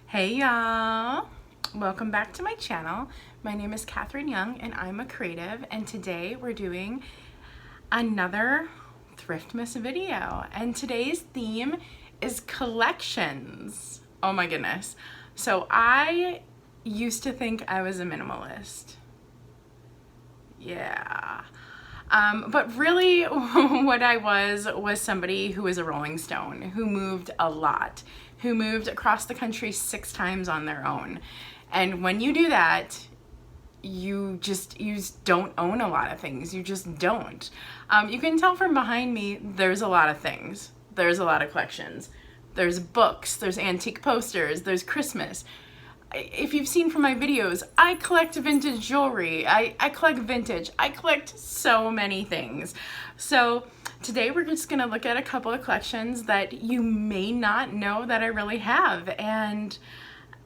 Hey y'all, welcome back to my channel. My name is Catherine Young and I'm a creative, and today we're doing another Thriftmas video, and today's theme is collections. Oh my goodness. So I used to think I was a minimalist. Yeah. But really what I was somebody who was a Rolling Stone, who moved a lot, who moved across the country 6 times on their own. And when you do that, you don't own a lot of things. You just don't. You can tell from behind me, there's a lot of things. There's a lot of collections. There's books, there's antique posters, there's Christmas. If you've seen from my videos, I collect vintage jewelry, I collect vintage, I collect so many things. So today we're just gonna look at a couple of collections that you may not know that I really have. And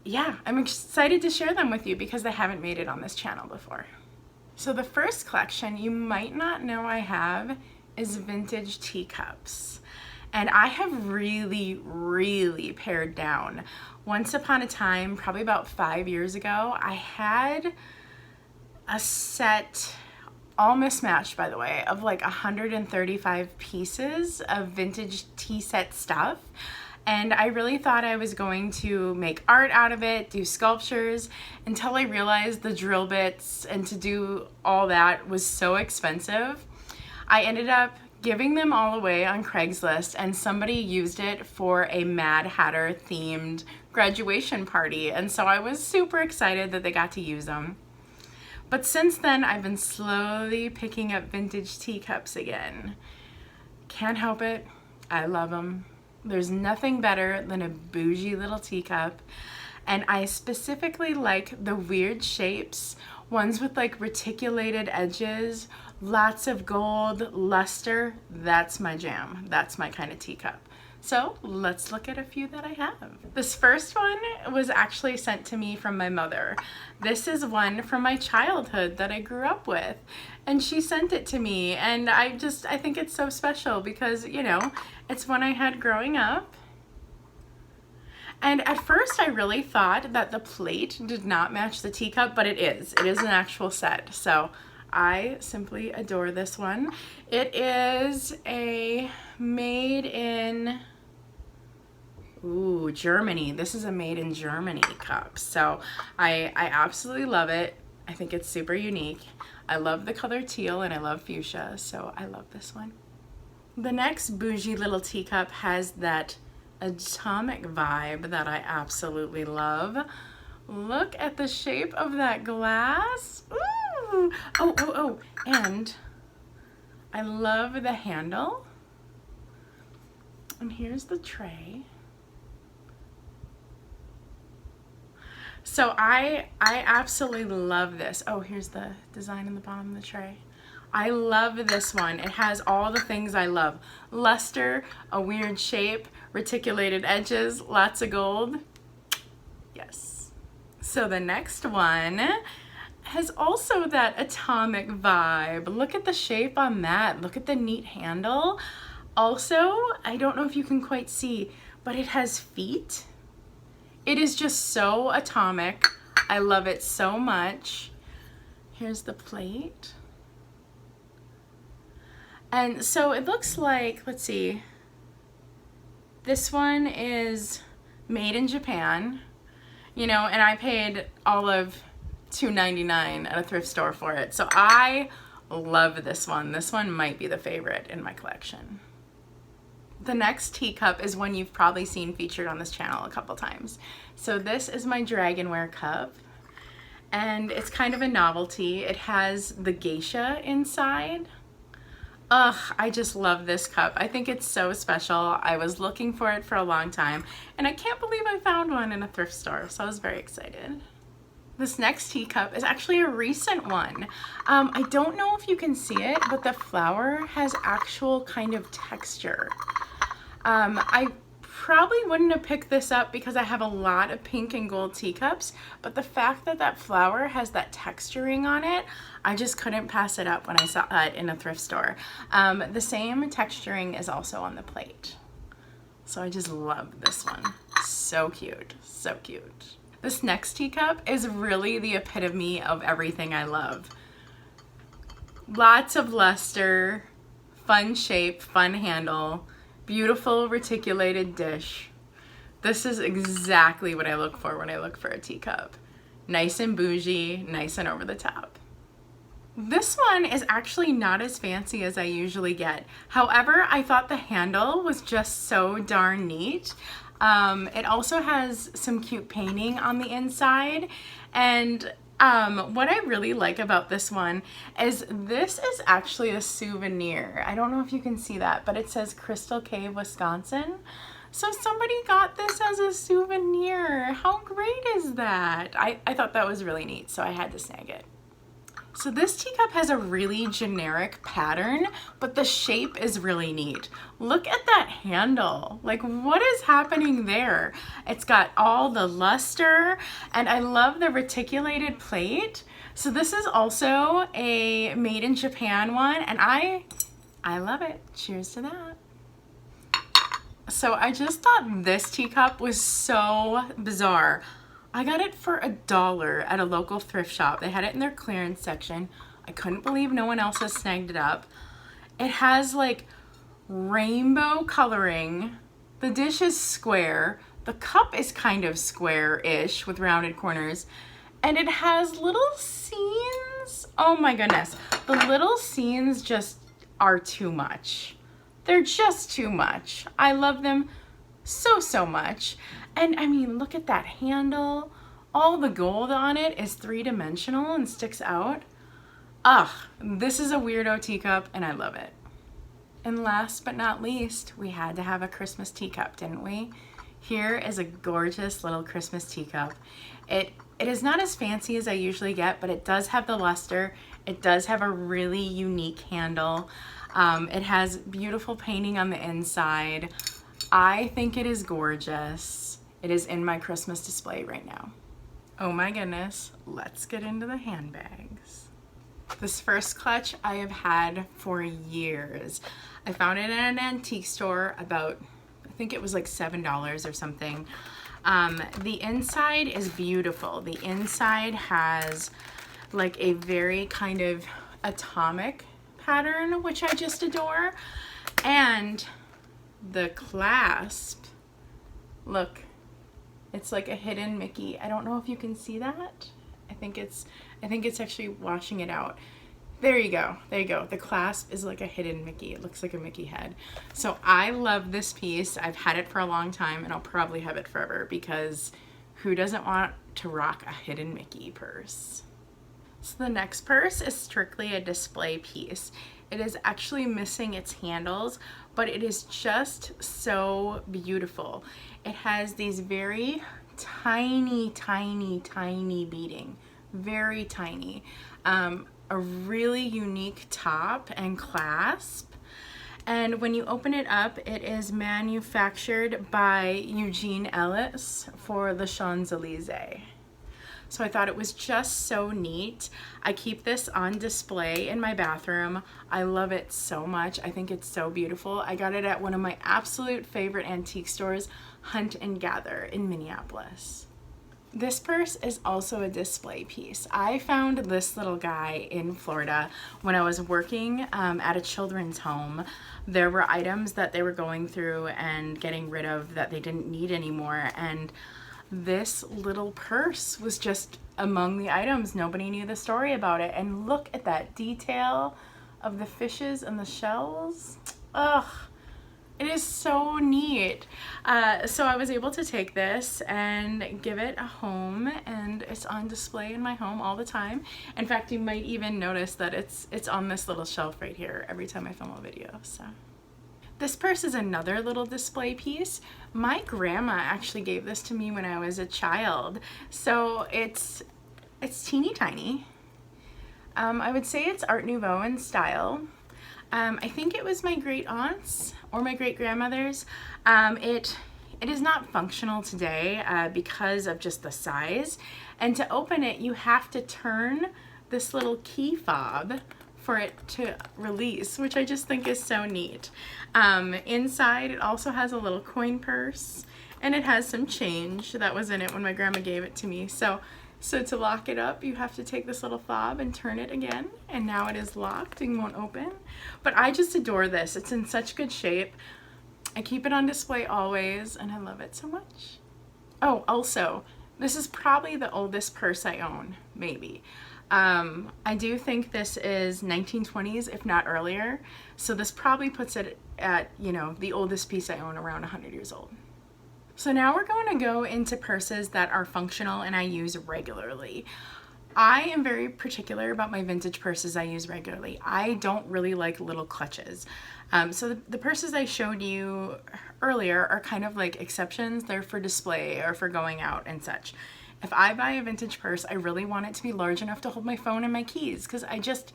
yeah, I'm excited to share them with you because they haven't made it on this channel before. So the first collection you might not know I have is vintage teacups. And I have really pared down. Once upon a time, probably about 5 years ago, I had a set, all mismatched by the way, of like 135 pieces of vintage tea set stuff. And I really thought I was going to make art out of it, do sculptures, until I realized the drill bits and to do all that was so expensive. I ended up giving them all away on Craigslist, and somebody used it for a Mad Hatter themed graduation party, and so I was super excited that they got to use them. But since then, I've been slowly picking up vintage teacups again. Can't help it. I love them. There's nothing better than a bougie little teacup, and I specifically like the weird shapes, ones with like reticulated edges, lots of gold, luster. That's my jam. That's my kind of teacup. So let's look at a few that I have. This first one was actually sent to me from my mother. This is one from my childhood that I grew up with, and she sent it to me, and I think it's so special because, you know, it's one I had growing up. And at first I really thought that the plate did not match the teacup, but it is. It is an actual set. So I simply adore this one. It is a made in, Germany. This is a made in Germany cup. So I absolutely love it. I think it's super unique. I love the color teal and I love fuchsia, so I love this one. The next bougie little teacup has that atomic vibe that I absolutely love. Look at the shape of that glass. Ooh. Oh, and I love the handle. And here's the tray. So I absolutely love this. Oh, here's the design in the bottom of the tray. I love this one. It has all the things I love. Luster, a weird shape, reticulated edges, lots of gold. Yes. So the next one has also that atomic vibe. Look at the shape on that. Look at the neat handle. Also, I don't know if you can quite see, but it has feet. It is just so atomic. I love it so much. Here's the plate. And so it looks like, let's see, this one is made in Japan, you know, and I paid all of $2.99 at a thrift store for it. So I love this one. This one might be the favorite in my collection. The next teacup is one you've probably seen featured on this channel a couple times. So this is my Ware Cup, and it's kind of a novelty. It has the geisha inside. Ugh, I just love this cup. I think it's so special. I was looking for it for a long time, and I can't believe I found one in a thrift store, so I was very excited. This next teacup is actually a recent one. I don't know if you can see it, but the flower has actual kind of texture. I probably wouldn't have picked this up because I have a lot of pink and gold teacups, but the fact that that flower has that texturing on it, I just couldn't pass it up when I saw it in a thrift store. The same texturing is also on the plate. So I just love this one. So cute, so cute. This next teacup is really the epitome of everything I love. Lots of luster, fun shape, fun handle, beautiful reticulated dish. This is exactly what I look for when I look for a teacup. Nice and bougie, nice and over the top. This one is actually not as fancy as I usually get. However, I thought the handle was just so darn neat. It also has some cute painting on the inside, and what I really like about this one is this is actually a souvenir. I don't know if you can see that, but it says Crystal Cave, Wisconsin. So somebody got this as a souvenir. How great is that? I thought that was really neat, so I had to snag it. So this teacup has a really generic pattern, but the shape is really neat. Look at that handle. Like, what is happening there? It's got all the luster, and I love the reticulated plate. So this is also a made in Japan one, and I love it. Cheers to that. So I just thought this teacup was so bizarre. I got it for $1 at a local thrift shop. They had it in their clearance section. I couldn't believe no one else has snagged it up. It has like rainbow coloring. The dish is square. The cup is kind of square-ish with rounded corners. And it has little scenes. Oh my goodness. The little scenes just are too much. They're just too much. I love them so, so much. And I mean, look at that handle. All the gold on it is three-dimensional and sticks out. Ugh, this is a weirdo teacup and I love it. And last but not least, we had to have a Christmas teacup, didn't we? Here is a gorgeous little Christmas teacup. It is not as fancy as I usually get, but it does have the luster. It does have a really unique handle. It has beautiful painting on the inside. I think it is gorgeous. It is in my Christmas display right now. Oh my goodness, let's get into the handbags. This first clutch I have had for years. I found it at an antique store about, I think it was like $7 or something. The inside is beautiful. The inside has like a very kind of atomic pattern, which I just adore. And the clasp, look, it's like a hidden Mickey. I don't know if you can see that. I think it's actually washing it out. There you go. There you go. The clasp is like a hidden Mickey. It looks like a Mickey head. So I love this piece. I've had it for a long time and I'll probably have it forever because who doesn't want to rock a hidden Mickey purse? So the next purse is strictly a display piece. It is actually missing its handles, but it is just so beautiful. It has these very tiny, tiny, tiny beading, very tiny. A really unique top and clasp. And when you open it up, it is manufactured by Eugene Ellis for the Champs-Élysées. So I thought it was just so neat. I keep this on display in my bathroom. I love it so much. I think it's so beautiful. I got it at one of my absolute favorite antique stores, Hunt and Gather in Minneapolis. This purse is also a display piece. I found this little guy in Florida when I was working at a children's home. There were items that they were going through and getting rid of that they didn't need anymore, and this little purse was just among the items. Nobody knew the story about it. And look at that detail of the fishes and the shells. Ugh, it is so neat. So I was able to take this and give it a home, and it's on display in my home all the time. In fact, you might even notice that it's on this little shelf right here every time I film a video. So this purse is another little display piece. My grandma actually gave this to me when I was a child. So it's teeny tiny. I would say it's Art Nouveau in style. I think it was my great aunt's or my great grandmother's. It is not functional today because of just the size. And to open it, you have to turn this little key fob for it to release, which I just think is so neat. Inside it also has a little coin purse, and it has some change that was in it when my grandma gave it to me. So to lock it up, you have to take this little fob and turn it again, and now it is locked and won't open. But I just adore this. It's in such good shape. I keep it on display always, and I love it so much. Oh, also, this is probably the oldest purse I own, maybe. I do think this is 1920s, if not earlier. So this probably puts it at, you know, the oldest piece I own, around 100 years old. So now we're going to go into purses that are functional and I use regularly. I am very particular about my vintage purses I use regularly. I don't really like little clutches. So the purses I showed you earlier are kind of like exceptions. They're for display or for going out and such. If I buy a vintage purse, I really want it to be large enough to hold my phone and my keys, because I just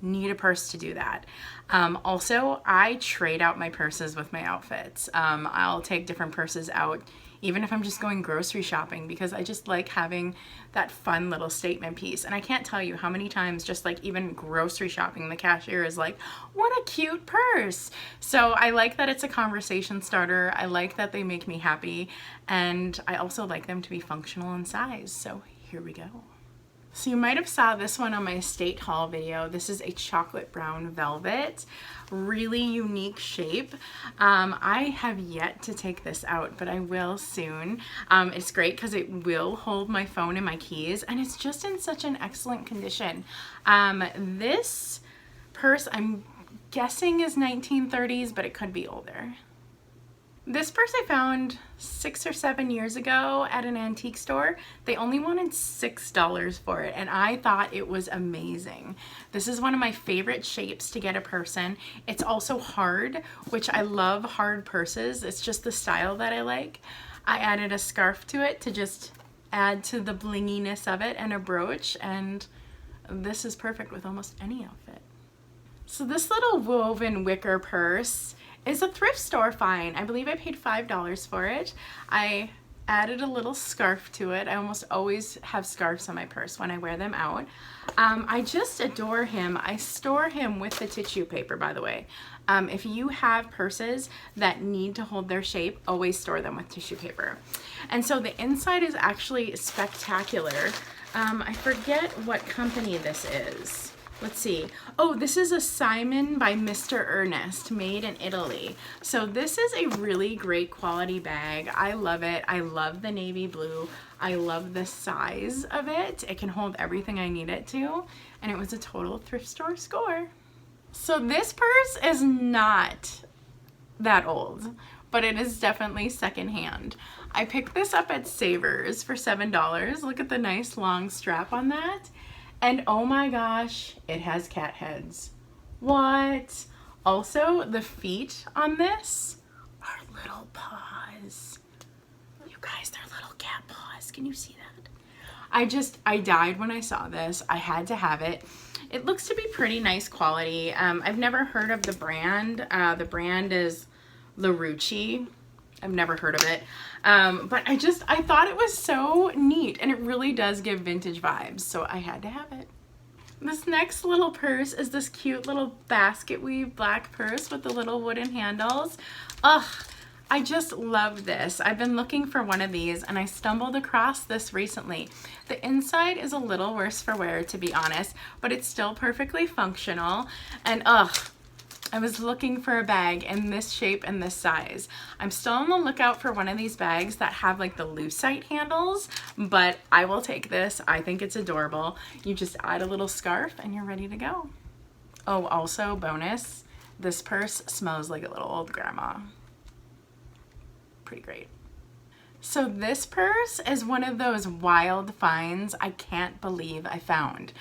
need a purse to do that. Also, I trade out my purses with my outfits. I'll take different purses out even if I'm just going grocery shopping, because I just like having that fun little statement piece. And I can't tell you how many times, just like even grocery shopping, the cashier is like, what a cute purse. So I like that it's a conversation starter. I like that they make me happy. And I also like them to be functional in size. So here we go. So you might have saw this one on my estate haul video. This is a chocolate brown velvet, really unique shape. I have yet to take this out, but I will soon. It's great because it will hold my phone and my keys, and it's just in such an excellent condition. This purse, I'm guessing, is 1930s, but it could be older. This purse I found 6 or 7 years ago at an antique store. They only wanted $6 for it, and I thought it was amazing. This is one of my favorite shapes to get a purse in. It's also hard, which I love hard purses. It's just the style that I like. I added a scarf to it to just add to the blinginess of it, and a brooch, and this is perfect with almost any outfit. So this little woven wicker purse is a thrift store find. I believe I paid $5 for it. I added a little scarf to it. I almost always have scarves on my purse when I wear them out. I just adore him. I store him with the tissue paper, by the way. If you have purses that need to hold their shape, always store them with tissue paper. And so the inside is actually spectacular. I forget what company this is. Let's see. Oh, this is a Simon by Mr. Ernest, made in Italy. So this is a really great quality bag. I love it. I love the navy blue. I love the size of it. It can hold everything I need it to. And it was a total thrift store score. So this purse is not that old, but it is definitely secondhand. I picked this up at Savers for $7. Look at the nice long strap on that. And oh my gosh, it has cat heads. What? Also, the feet on this are little paws. You guys, they're little cat paws. Can you see that? I died when I saw this. I had to have it. It looks to be pretty nice quality. I've never heard of the brand. The brand is LaRucci. I've never heard of it. But I thought it was so neat, and it really does give vintage vibes, so I had to have it. This next little purse is this cute little basket weave black purse with the little wooden handles. Ugh, I just love this. I've been looking for one of these, and I stumbled across this recently. The inside is a little worse for wear, to be honest, but it's still perfectly functional, and ugh, I was looking for a bag in this shape and this size. I'm still on the lookout for one of these bags that have like the lucite handles, but I will take this. I think it's adorable. You just add a little scarf and you're ready to go. Oh, also bonus, this purse smells like a little old grandma. Pretty great. So this purse is one of those wild finds I can't believe I found.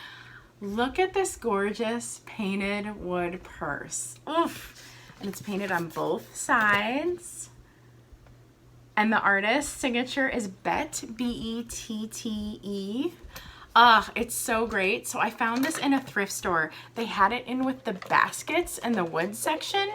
Look at this gorgeous painted wood purse. Oof. And it's painted on both sides. And the artist's signature is Bet, B-E-T-T-E. It's so great. So I found this in a thrift store. They had it in with the baskets in the wood section.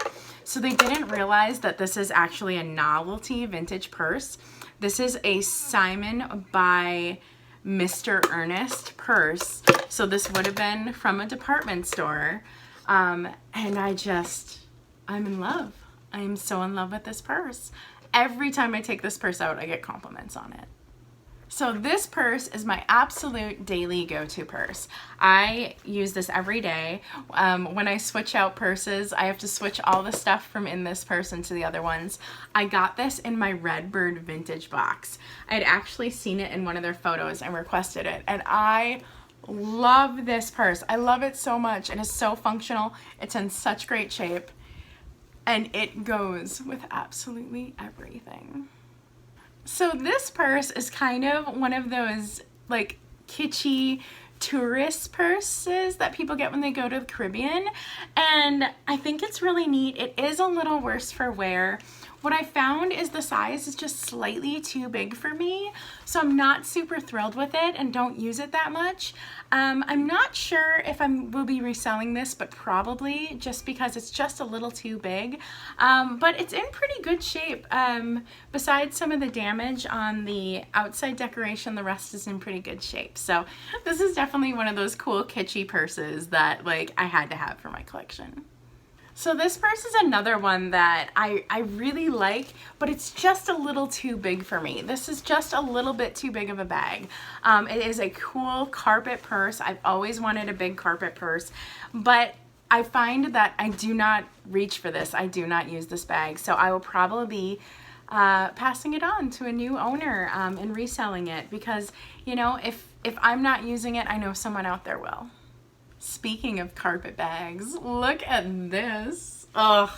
So they didn't realize that this is actually a novelty vintage purse. This is a Simon by Mr. Ernest purse. So this would have been from a department store. And I'm in love. I am so in love with this purse. Every time I take this purse out, I get compliments on it. So this purse is my absolute daily go-to purse. I use this every day. When I switch out purses, I have to switch all the stuff from in this purse into the other ones. I got this in my Redbird vintage box. I had actually seen it in one of their photos and requested it. And I love this purse. I love it so much. It is so functional. It's in such great shape. And it goes with absolutely everything. So this purse is kind of one of those like kitschy tourist purses that people get when they go to the Caribbean, and I think it's really neat. It is a little worse for wear. What I found is the size is just slightly too big for me, so I'm not super thrilled with it and don't use it that much. I'm not sure if will be reselling this, but probably, just because it's just a little too big. But it's in pretty good shape. Besides some of the damage on the outside decoration, the rest is in pretty good shape. So this is definitely one of those cool kitschy purses that like I had to have for my collection. So this purse is another one that I really like, but it's just a little too big for me. This is just a little bit too big of a bag. It is a cool carpet purse. I've always wanted a big carpet purse, but I find that I do not reach for this. I do not use this bag, so I will probably be passing it on to a new owner and reselling it, because, you know, if I'm not using it, I know someone out there will. Speaking of carpet bags, look at this. Ugh,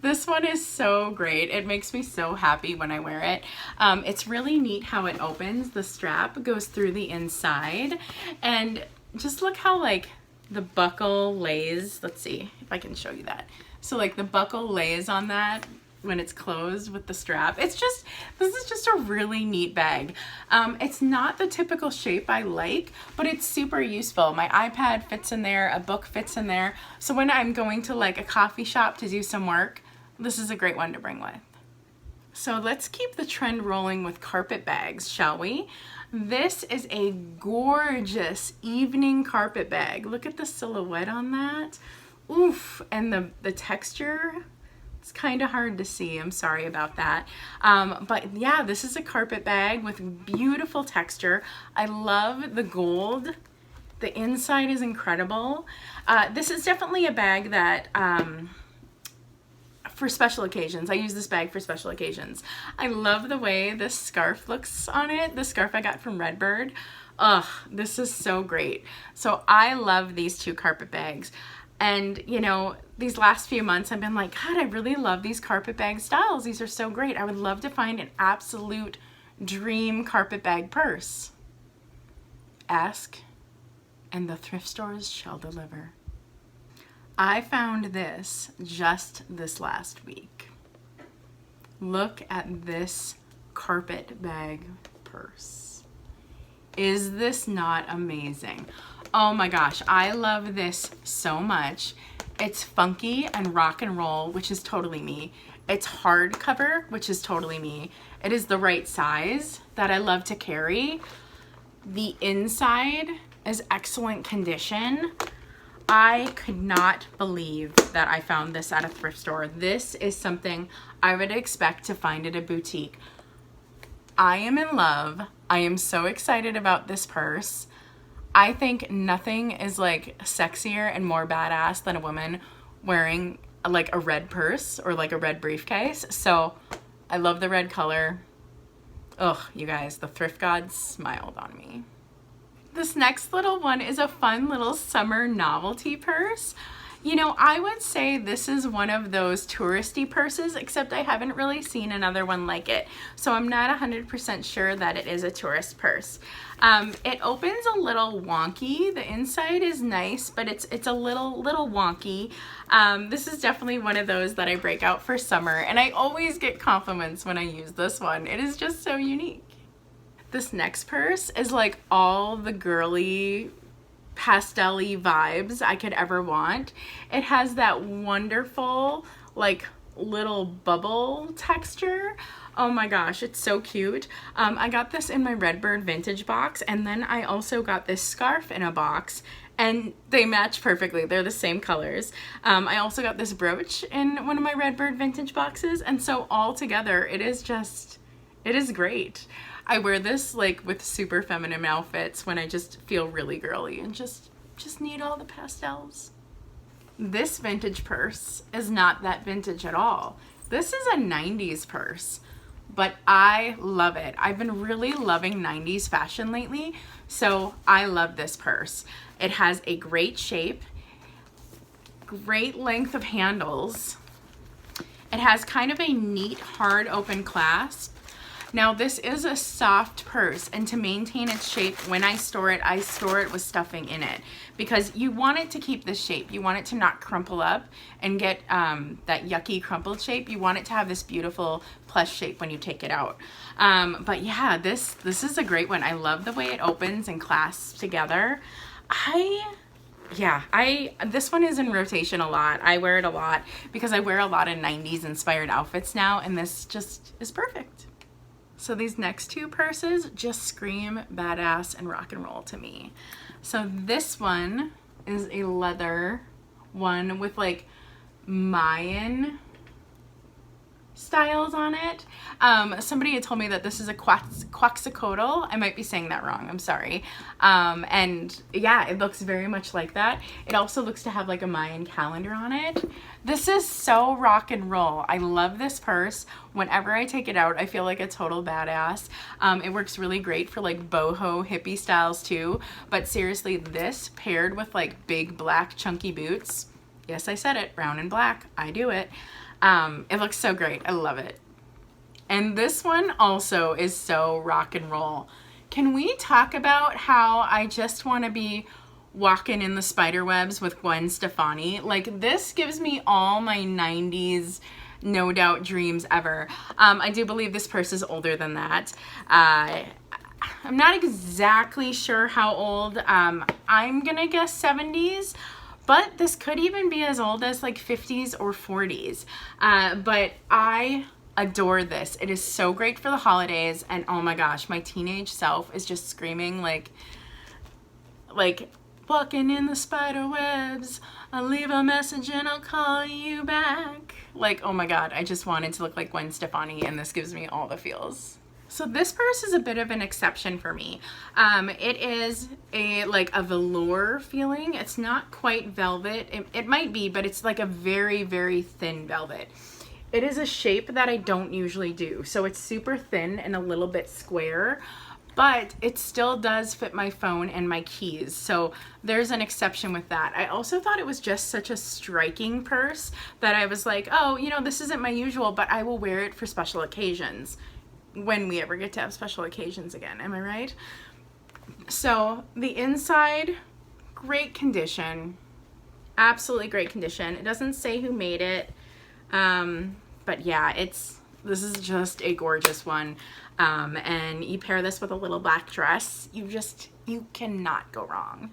this one is so great. It makes me so happy when I wear it. It's really neat how it opens. The strap goes through the inside, and just look how like the buckle lays. Let's see if I can show you that. So like the buckle lays on that when it's closed with the strap. This is just a really neat bag. It's not the typical shape I like, but it's super useful. My iPad fits in there, a book fits in there. So when I'm going to like a coffee shop to do some work, this is a great one to bring with. So let's keep the trend rolling with carpet bags, shall we? This is a gorgeous evening carpet bag. Look at the silhouette on that. Oof, and the texture. It's kind of hard to see, I'm sorry about that. But yeah, this is a carpet bag with beautiful texture. I love the gold. The inside is incredible. This is definitely a bag that, for special occasions. I use this bag for special occasions. I love the way this scarf looks on it. The scarf I got from Redbird. Ugh, this is so great. So I love these two carpet bags. And, you know, these last few months I've been like, God, I really love these carpet bag styles. These are so great. I would love to find an absolute dream carpet bag purse. Ask, and the thrift stores shall deliver. I found this just this last week. Look at this carpet bag purse. Is this not amazing? Oh my gosh, I love this so much. It's funky and rock and roll, which is totally me. It's hardcover, which is totally me. It is the right size that I love to carry. The inside is excellent condition. I could not believe that I found this at a thrift store. This is something I would expect to find at a boutique. I am in love. I am so excited about this purse. I think nothing is like sexier and more badass than a woman wearing like a red purse or like a red briefcase. So I love the red color. Ugh, you guys, the thrift gods smiled on me. This next little one is a fun little summer novelty purse. You know, I would say this is one of those touristy purses, except I haven't really seen another one like it. So I'm not 100% sure that it is a tourist purse. It opens a little wonky. The inside is nice, but it's a little wonky. This is definitely one of those that I break out for summer, and I always get compliments when I use this one. It is just so unique. This next purse is like all the girly pastel-y vibes I could ever want. It has that wonderful like little bubble texture. Oh my gosh, it's so cute. I got this in my Redbird vintage box, and then I also got this scarf in a box, and they match perfectly. They're the same colors. I also got this brooch in one of my Redbird vintage boxes, and so all together, it is great. I wear this like with super feminine outfits when I just feel really girly and just need all the pastels. This vintage purse is not that vintage at all. This is a 90s purse, but I love it. I've been really loving 90s fashion lately, so I love this purse. It has a great shape, great length of handles. It has kind of a neat hard open clasp. Now this is a soft purse, and to maintain its shape, when I store it with stuffing in it, because you want it to keep this shape. You want it to not crumple up and get that yucky crumpled shape. You want it to have this beautiful plush shape when you take it out. But yeah, this is a great one. I love the way it opens and clasps together. This one is in rotation a lot. I wear it a lot because I wear a lot of 90s inspired outfits now, and this just is perfect. So these next two purses just scream badass and rock and roll to me. So this one is a leather one with like Mayan styles on it. Somebody had told me that this is a Quetzalcoatl. I might be saying that wrong, I'm sorry. And yeah, it looks very much like that. It also looks to have like a Mayan calendar on it. This is so rock and roll. I love this purse. Whenever I take it out, I feel like a total badass. It works really great for like boho hippie styles too. But seriously, this paired with like big black chunky boots, yes, I said it, brown and black, I do it. It looks so great. I love it. And this one also is so rock and roll. Can we talk about how I just want to be walking in the spider webs with Gwen Stefani? Like, this gives me all my 90s no doubt dreams ever. I do believe this purse is older than that. I'm not exactly sure how old. I'm gonna guess 70s. But this could even be as old as like 50s or 40s. But I adore this. It is so great for the holidays. And oh my gosh, my teenage self is just screaming like walking in the spider webs. I'll leave a message and I'll call you back. Like, oh my God, I just wanted to look like Gwen Stefani, and this gives me all the feels. So this purse is a bit of an exception for me. It is like a velour feeling. It's not quite velvet. It might be, but it's like a very, very thin velvet. It is a shape that I don't usually do. So it's super thin and a little bit square, but it still does fit my phone and my keys. So there's an exception with that. I also thought it was just such a striking purse that I was like, oh, you know, this isn't my usual, but I will wear it for special occasions. When we ever get to have special occasions again, am I right? So the inside, great condition, absolutely great condition. It doesn't say who made it, but yeah, this is just a gorgeous one. And you pair this with a little black dress, you cannot go wrong.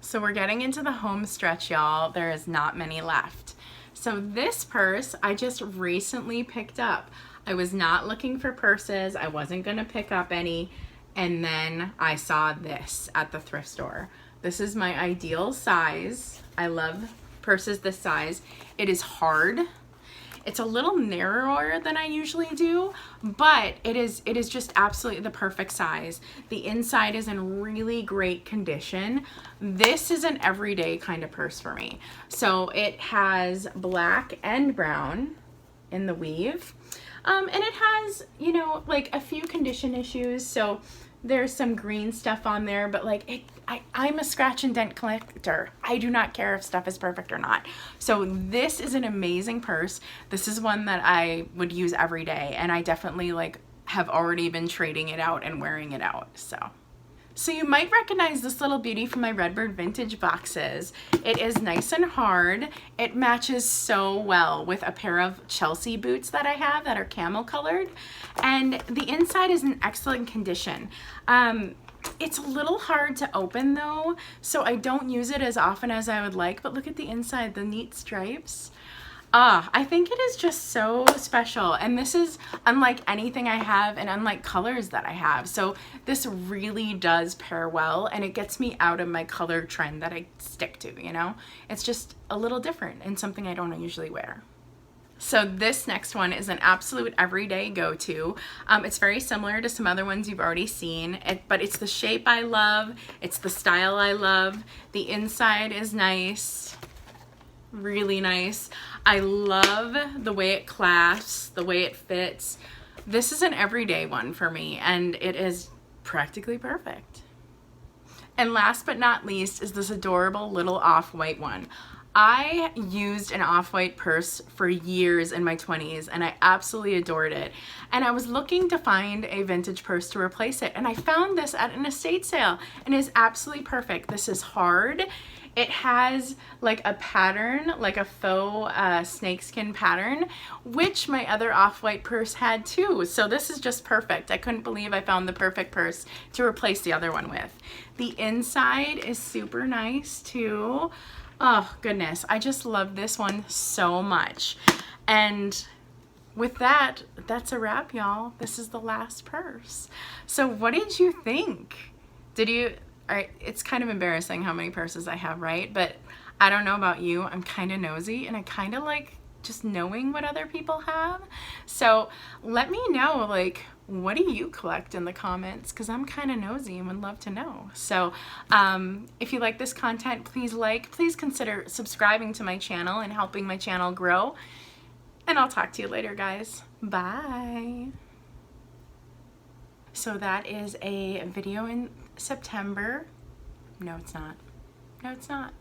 So we're getting into the home stretch, y'all. There is not many left. So this purse I just recently picked up. I was not looking for purses. I wasn't gonna pick up any. And then I saw this at the thrift store. This is my ideal size. I love purses this size. It is hard. It's a little narrower than I usually do, but it is just absolutely the perfect size. The inside is in really great condition. This is an everyday kind of purse for me. So it has black and brown in the weave. And it has, you know, like a few condition issues. So there's some green stuff on there, but like I'm a scratch and dent collector. I do not care if stuff is perfect or not. So this is an amazing purse. This is one that I would use every day, and I definitely like have already been trading it out and wearing it out. So you might recognize this little beauty from my Redbird vintage boxes. It is nice and hard. It matches so well with a pair of Chelsea boots that I have that are camel colored. And the inside is in excellent condition. It's a little hard to open though, so I don't use it as often as I would like, but look at the inside, the neat stripes. I think it is just so special, and this is unlike anything I have and unlike colors that I have. So this really does pair well, and it gets me out of my color trend that I stick to, you know? It's just a little different and something I don't usually wear. So this next one is an absolute everyday go-to. It's very similar to some other ones you've already seen, but it's the shape I love, it's the style I love, the inside is nice, really nice. I love the way it clasps, the way it fits. This is an everyday one for me, and it is practically perfect. And last but not least is this adorable little off-white one. I used an off-white purse for years in my 20s, and I absolutely adored it. And I was looking to find a vintage purse to replace it, and I found this at an estate sale, and it is absolutely perfect. This is hard. It has like a pattern, like a faux snakeskin pattern, which my other off-white purse had too. So this is just perfect. I couldn't believe I found the perfect purse to replace the other one with. The inside is super nice too. Oh goodness, I just love this one so much. And with that, that's a wrap, y'all. This is the last purse. So what did you think? It's kind of embarrassing how many purses I have, right? But I don't know about you. I'm kind of nosy, and I kind of like just knowing what other people have. So let me know, like, what do you collect in the comments? Because I'm kind of nosy and would love to know. So if you like this content, please consider subscribing to my channel and helping my channel grow. And I'll talk to you later, guys. Bye. So that is a video in September. No, it's not. No, it's not.